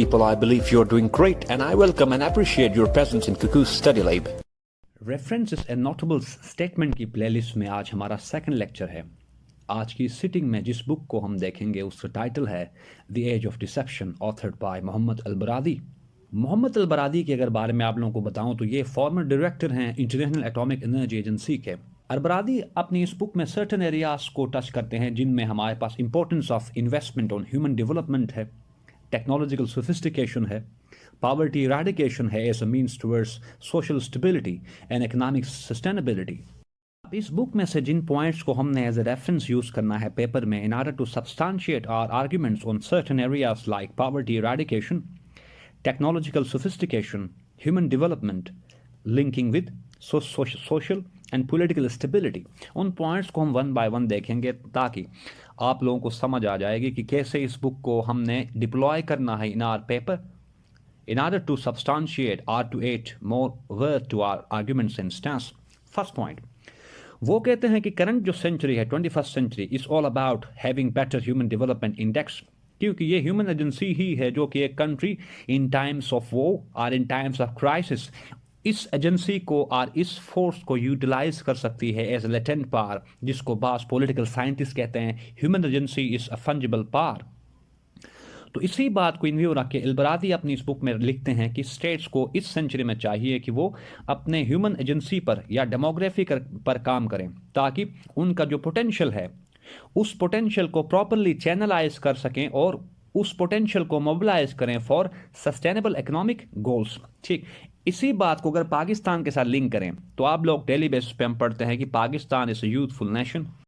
people, I believe you're doing great, and I welcome and appreciate your presence in Crux Study Lab. References and notables statement की playlist में आज हमारा second lecture है। आज की sitting में जिस बुक को हम देखेंगे उसका टाइटल है the age of deception, authored by Mohamed ElBaradei. Mohamed ElBaradei के अगर बारे में आप लोगों को बताऊं तो ये फॉर्मर डायरेक्टर हैं इंटरनेशनल एटॉमिक एनर्जी एजेंसी के। अलबरादी अपनी इस बुक में सर्टेन एरियाज को टच करते हैं जिनमें हमारे पास importance of investment on human development है, टेक्नोलॉजिकल सोफिस्टिकेशन है, poverty eradication है as a means towards social stability and economic sustainability। अब इस बुक में से जिन पॉइंट्स को हमने एज ए रेफरेंस यूज करना है पेपर में in order to substantiate our arguments on certain areas like poverty eradication, technological sophistication, human development, linking with social and political stability, उन पॉइंट्स को हम वन बाय वन देखेंगे ताकि आप लोगों को समझ आ जाएगी कि कैसे इस बुक को हमने डिप्लॉय करना है in our paper in order to substantiate or to add more worth to our arguments and stance। First point, वो कहते हैं कि करंट जो सेंचुरी है 21st century is all about having better human development index, क्योंकि ये human agency ही है जो कि एक country in times of war और इन टाइम्स ऑफ क्राइसिस इस एजेंसी को और इस फोर्स को यूटिलाइज कर सकती है एज लेटेंट पावर, जिसको बास पॉलिटिकल साइंटिस्ट कहते हैं human agency is a fungible power. तो इसी बात को इन व्यू रख के अलबरादी अपनी इस बुक में लिखते हैं कि स्टेट्स को इस सेंचुरी में चाहिए कि वो अपने ह्यूमन एजेंसी पर या डेमोग्राफी पर काम करें ताकि उनका जो पोटेंशियल है उस पोटेंशियल को प्रॉपरली चैनलाइज कर सकें और उस पोटेंशियल को मोबिलाइज करें फॉर सस्टेनेबल इकोनॉमिक गोल्स। ठीक इसी बात को अगर पाकिस्तान के साथ लिंक करें तो आप लोग डेली बेसिस पे हम पढ़ते हैं कि Pakistan is a youthful nation,